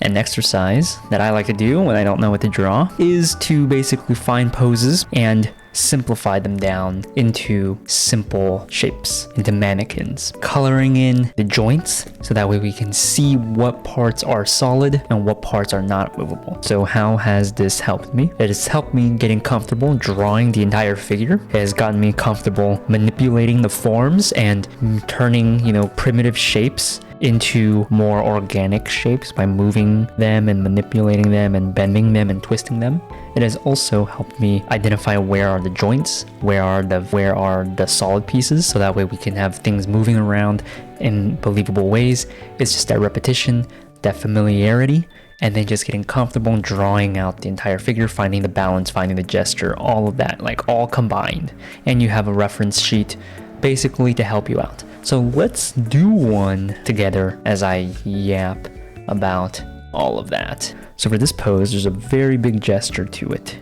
An exercise that I like to do when I don't know what to draw is to basically find poses and simplify them down into simple shapes, into mannequins, coloring in the joints so that way we can see what parts are solid and what parts are not movable. So how has this helped me? It has helped me getting comfortable drawing the entire figure. It has gotten me comfortable manipulating the forms and turning, primitive shapes into more organic shapes by moving them and manipulating them and bending them and twisting them. It has also helped me identify where are the joints, where are the solid pieces, so that way we can have things moving around in believable ways. It's just that repetition, that familiarity, and then just getting comfortable drawing out the entire figure, finding the balance, finding the gesture, all of that, like all combined. And you have a reference sheet basically to help you out. So let's do one together as I yap about all of that. So for this pose, there's a very big gesture to it.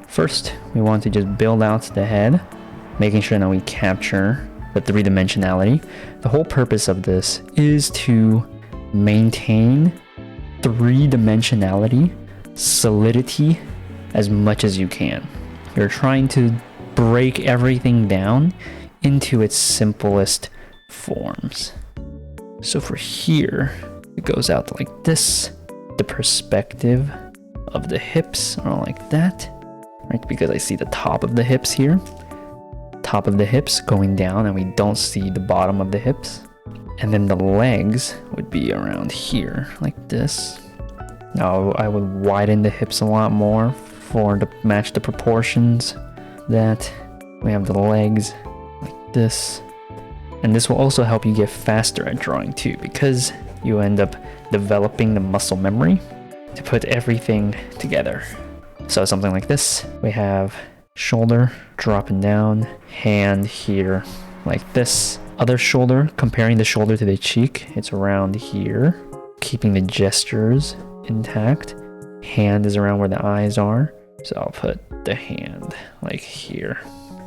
First, we want to just build out the head, making sure that we capture the three-dimensionality. The whole purpose of this is to maintain three-dimensionality, solidity as much as you can. You're trying to break everything down into its simplest forms. So for here, it goes out like this. The perspective of the hips are like that, right? Because I see the top of the hips here, top of the hips going down, and we don't see the bottom of the hips. And then the legs would be around here like this. Now I would widen the hips a lot more to match the proportions that we have the legs like this. And this will also help you get faster at drawing too, because you end up developing the muscle memory to put everything together. So something like this, we have shoulder dropping down, hand here like this. Other shoulder, comparing the shoulder to the cheek, it's around here, keeping the gestures intact. Hand is around where the eyes are, so I'll put the hand like here.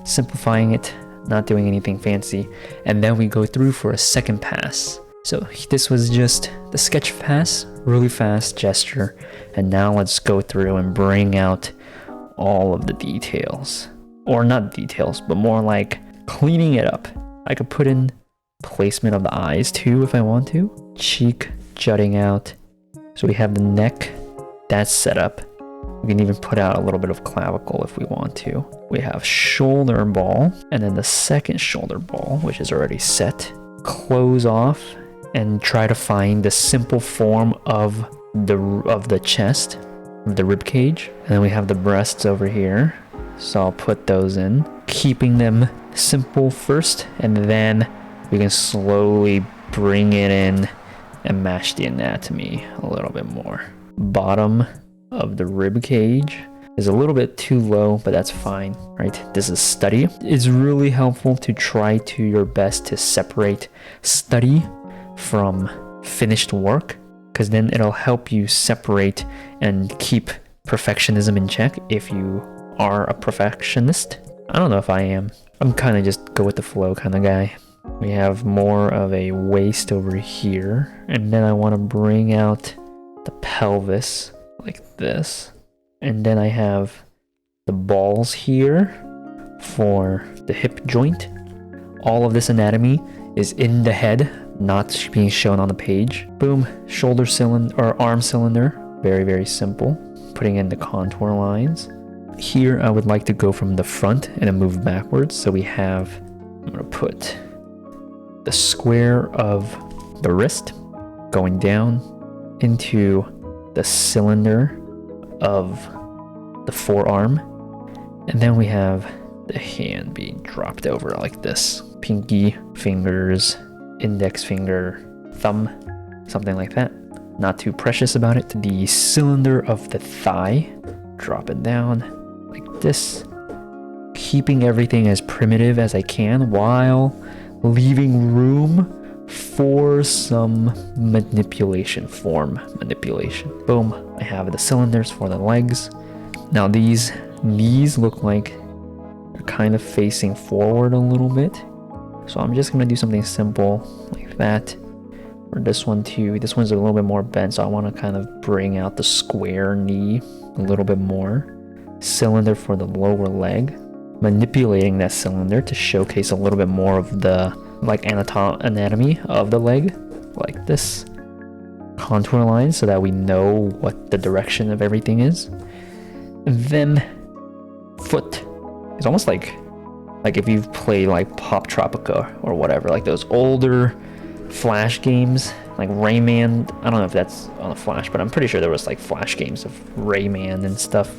Simplifying it, not doing anything fancy, and then we go through for a second pass. So this was just the sketch pass, really fast gesture, and now let's go through and bring out all of the details. Or not details, but more like cleaning it up. I could put in placement of the eyes too if I want to. Cheek jutting out. So we have the neck, that's set up. We can even put out a little bit of clavicle if we want to. We have shoulder ball, and then the second shoulder ball, which is already set. Close off and try to find the simple form of the chest, of the rib cage. And then we have the breasts over here. So I'll put those in, keeping them simple first, and then we can slowly bring it in and match the anatomy a little bit more. Bottom of the rib cage is a little bit too low, but that's fine, right? This is study. It's really helpful to try to your best to separate study from finished work, because then it'll help you separate and keep perfectionism in check if you are a perfectionist. I don't know if I am. I'm kind of just go with the flow kind of guy. We have more of a waist over here, and then I want to bring out the pelvis like this. And then I have the balls here for the hip joint. All of this anatomy is in the head, not being shown on the page. Boom, shoulder cylinder or arm cylinder. Very, very simple. Putting in the contour lines. Here I would like to go from the front and then move backwards. So we have, I'm gonna put the square of the wrist going down into the cylinder of the forearm, and then we have the hand being dropped over like this. Pinky, fingers, index finger, thumb, something like that. Not too precious about it. The cylinder of the thigh, drop it down like this, keeping everything as primitive as I can while leaving room for some manipulation, form manipulation. Boom, I have the cylinders for the legs. Now these knees look like they're kind of facing forward a little bit. So I'm just gonna do something simple like that. Or this one too. This one's a little bit more bent, so I want to kind of bring out the square knee a little bit more. Cylinder for the lower leg. Manipulating that cylinder to showcase a little bit more of the like anatomy of the leg, like this. Contour lines so that we know what the direction of everything is. And then foot. It's almost like if you've played like Pop Tropica or whatever, like those older Flash games, like Rayman. I don't know if that's on the Flash, but I'm pretty sure there was like Flash games of Rayman and stuff,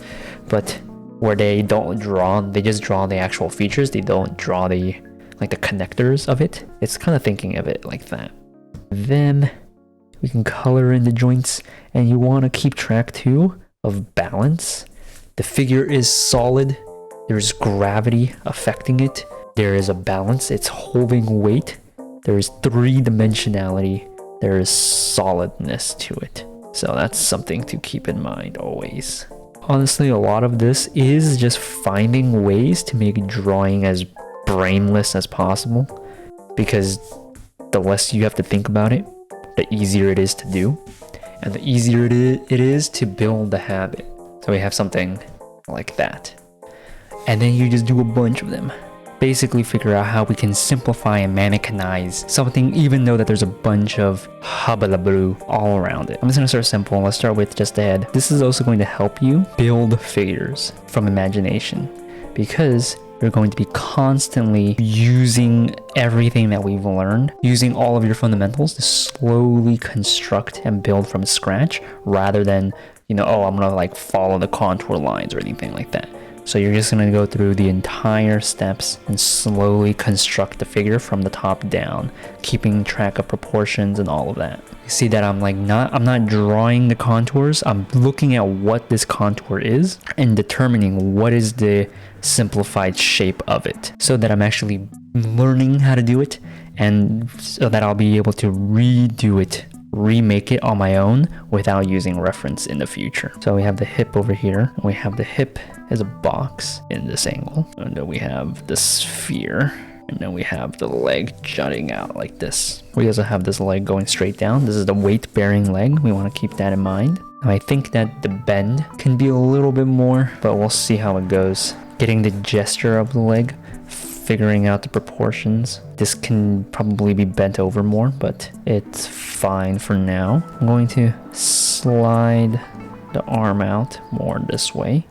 but where they don't draw, they just draw the actual features. They don't draw the like the connectors of it. It's kind of thinking of it like that. Then we can color in the joints, and you want to keep track too of balance. The figure is solid. There's gravity affecting it. There is a balance. It's holding weight. There is three-dimensionality. There is solidness to it. So that's something to keep in mind always. Honestly, a lot of this is just finding ways to make drawing as brainless as possible, because the less you have to think about it, the easier it is to do, and the easier it is to build the habit. So we have something like that, and then you just do a bunch of them. Basically figure out how we can simplify and mannequinize something, even though that there's a bunch of hubbalaboo all around it. I'm just gonna start simple. Let's start with just the head. This is also going to help you build figures from imagination, because you're going to be constantly using everything that we've learned, using all of your fundamentals to slowly construct and build from scratch, rather than, you know, oh, I'm gonna like follow the contour lines or anything like that. So you're just gonna go through the entire steps and slowly construct the figure from the top down, keeping track of proportions and all of that. You see that I'm not drawing the contours. I'm looking at what this contour is and determining what is the simplified shape of it, so that I'm actually learning how to do it, and so that I'll be able to redo it, remake it on my own without using reference in the future. So we have the hip over here. We have the hip as a box in this angle, and then we have the sphere, and then we have the leg jutting out like this. We also have this leg going straight down. This is the weight-bearing leg. We want to keep that in mind. Now, I think that the bend can be a little bit more, but we'll see how it goes. Getting the gesture of the leg, figuring out the proportions. This can probably be bent over more, but it's fine for now. I'm going to slide the arm out more this way,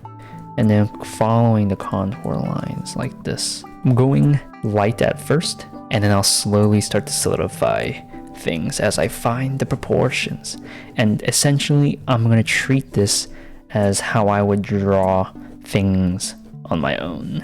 and then following the contour lines like this. I'm going light at first, and then I'll slowly start to solidify things as I find the proportions. And essentially, I'm going to treat this as how I would draw things on my own.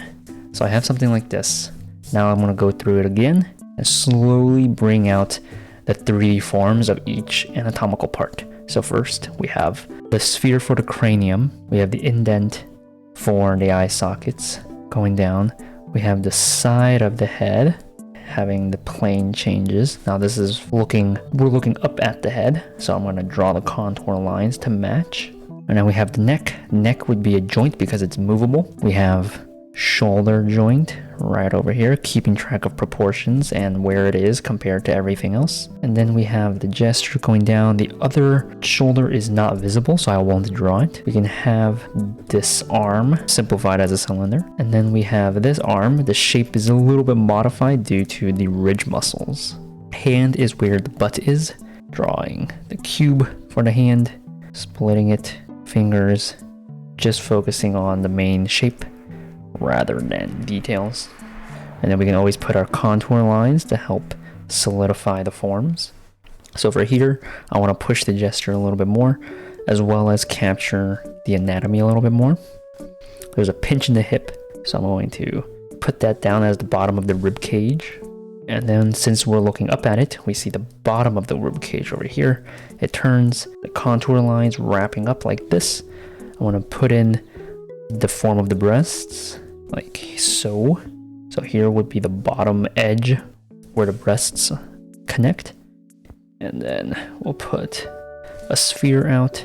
So I have something like this. Now I'm going to go through it again and slowly bring out the 3D forms of each anatomical part. So first we have the sphere for the cranium. We have the indent for the eye sockets going down. We have the side of the head having the plane changes. Now this is we're looking up at the head. So I'm going to draw the contour lines to match. And then we have the neck. Neck would be a joint because it's movable. We have shoulder joint right over here, keeping track of proportions and where it is compared to everything else. And then we have the gesture going down. The other shoulder is not visible, so I won't draw it. We can have this arm simplified as a cylinder. And then we have this arm. The shape is a little bit modified due to the ridge muscles. Hand is where the butt is. Drawing the cube for the hand, splitting it. Fingers, just focusing on the main shape rather than details. And then we can always put our contour lines to help solidify the forms. So for here, I want to push the gesture a little bit more, as well as capture the anatomy a little bit more. There's a pinch in the hip, so I'm going to put that down as the bottom of the rib cage. And then since we're looking up at it, we see the bottom of the rib cage over here. It turns the contour lines wrapping up like this. I want to put in the form of the breasts like so. So here would be the bottom edge where the breasts connect. And then we'll put a sphere out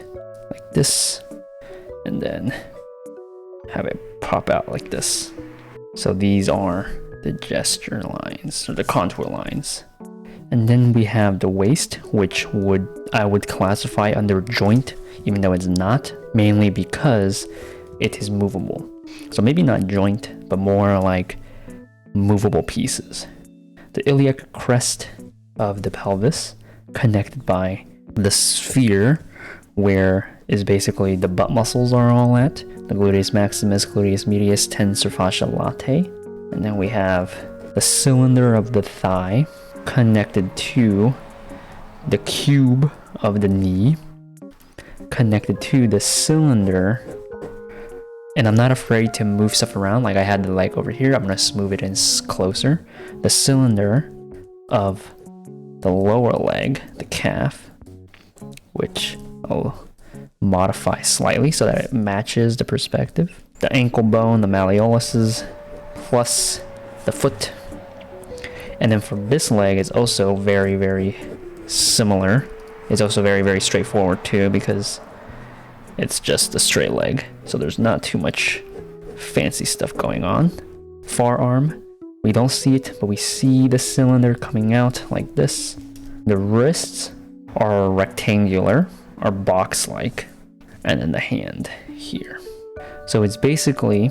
like this, and then have it pop out like this. So these are the gesture lines, or the contour lines. And then we have the waist, which I would classify under joint, even though it's not, mainly because it is movable. So maybe not joint, but more like movable pieces. The iliac crest of the pelvis, connected by the sphere, where is basically the butt muscles are all at. The gluteus maximus, gluteus medius, tensor fascia latae. And then we have the cylinder of the thigh, connected to the cube of the knee, connected to the cylinder. And I'm not afraid to move stuff around. Like I had the leg over here, I'm gonna move it in closer. The cylinder of the lower leg, the calf, which I'll modify slightly so that it matches the perspective. The ankle bone, the malleoluses, plus the foot. And then for this leg, it's also very, very similar. It's also very, very straightforward too, because it's just a straight leg. So there's not too much fancy stuff going on. Forearm, we don't see it, but we see the cylinder coming out like this. The wrists are rectangular, are box-like, and then the hand here. So it's basically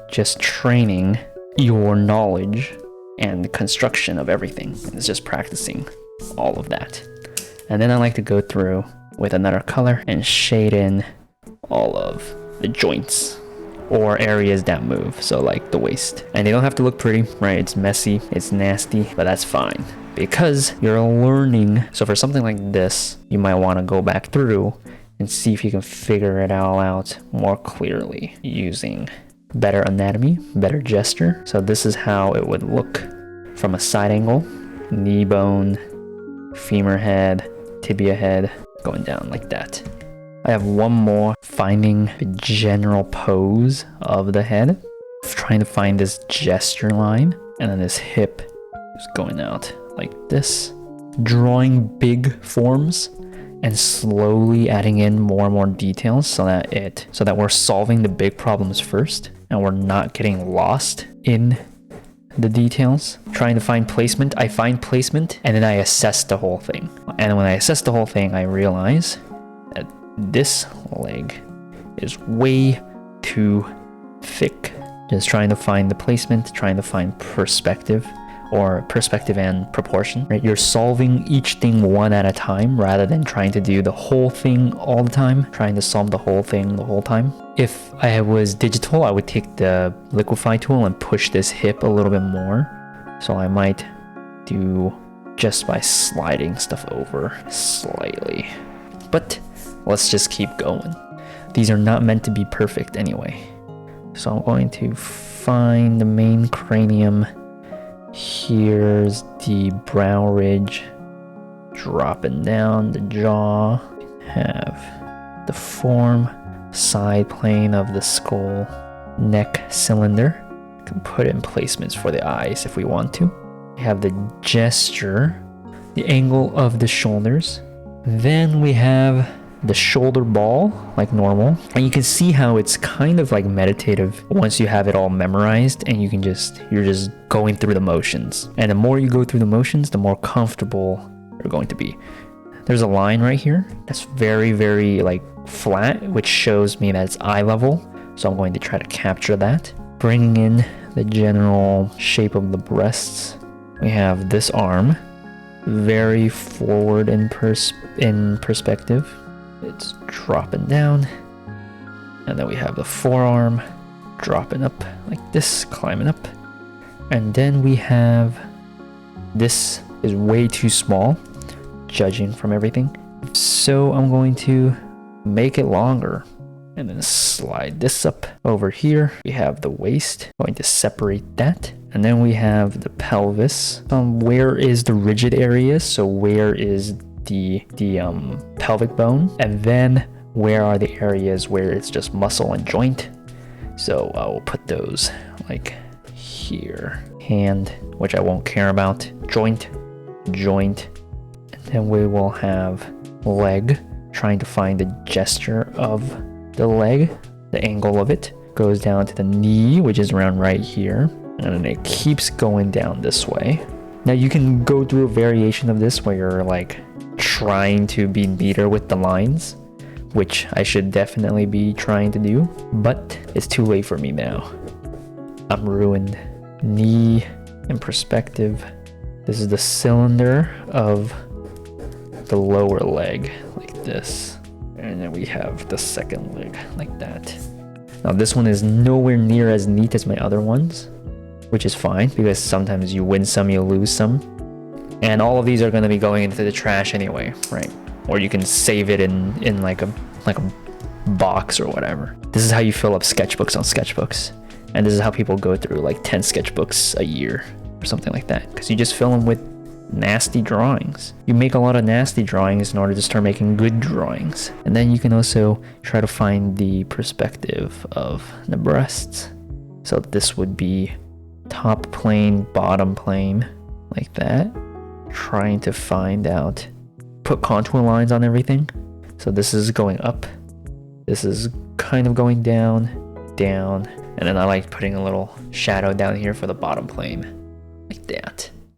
just training your knowledge and the construction of everything. It's just practicing all of that. And then I like to go through with another color and shade in all of the joints or areas that move, so like the waist. And they don't have to look pretty, right? It's messy, it's nasty, but that's fine because you're learning. So for something like this, you might want to go back through and see if you can figure it all out more clearly using better anatomy, better gesture. So this is how it would look from a side angle: knee bone, femur head, tibia head, going down like that. I have one more, finding the general pose of the head, trying to find this gesture line, and then this hip is going out like this. Drawing big forms and slowly adding in more and more details so that we're solving the big problems first and we're not getting lost in the details. Trying to find placement. I find placement and then I assess the whole thing. And when I assess the whole thing, I realize that this leg is way too thick. Just trying to find the placement, trying to find perspective, or perspective and proportion, right? You're solving each thing one at a time rather than trying to do the whole thing all the time, trying to solve the whole thing the whole time. If I was digital, I would take the liquify tool and push this hip a little bit more. So I might do just by sliding stuff over slightly. But let's just keep going. These are not meant to be perfect anyway. So I'm going to find the main cranium. Here's the brow ridge, dropping down the jaw. Have the form, side plane of the skull, neck cylinder. Can put in placements for the eyes if we want to. We have the gesture, the angle of the shoulders. Then we have the shoulder ball, like normal. And you can see how it's kind of like meditative once you have it all memorized and you're just going through the motions. And the more you go through the motions, the more comfortable you're going to be. There's a line right here that's very, very like flat, which shows me that it's eye level. So I'm going to try to capture that. Bringing in the general shape of the breasts. We have this arm, very forward in perspective. It's dropping down. And then we have the forearm dropping up like this, climbing up. And then we have, this is way too small, judging from everything. So I'm going to make it longer and then slide this up over here. We have the waist, going to separate that. And then we have the pelvis. Where is the rigid area? So where is the pelvic bone? And then where are the areas where it's just muscle and joint? So I will put those like here. Hand, which I won't care about. Joint. And then we will have leg, trying to find the gesture of the leg. The angle of it goes down to the knee, which is around right here. And then it keeps going down this way. Now you can go through a variation of this where you're like trying to be neater with the lines, which I should definitely be trying to do, but it's too late for me now. I'm ruined. Knee in perspective. This is the cylinder of the lower leg, like this. And then we have the second leg, like that. Now this one is nowhere near as neat as my other ones, which is fine because sometimes you win some, you lose some. And all of these are going to be going into the trash anyway, right? Or you can save it in like a box or whatever. This is how you fill up sketchbooks on sketchbooks. And this is how people go through like 10 sketchbooks a year or something like that. Because you just fill them with nasty drawings. You make a lot of nasty drawings in order to start making good drawings. And then you can also try to find the perspective of the breasts. So this would be top plane, bottom plane, like that. Trying to find out, put contour lines on everything. So this is going up. This is kind of going down, down. And then I like putting a little shadow down here for the bottom plane, like that.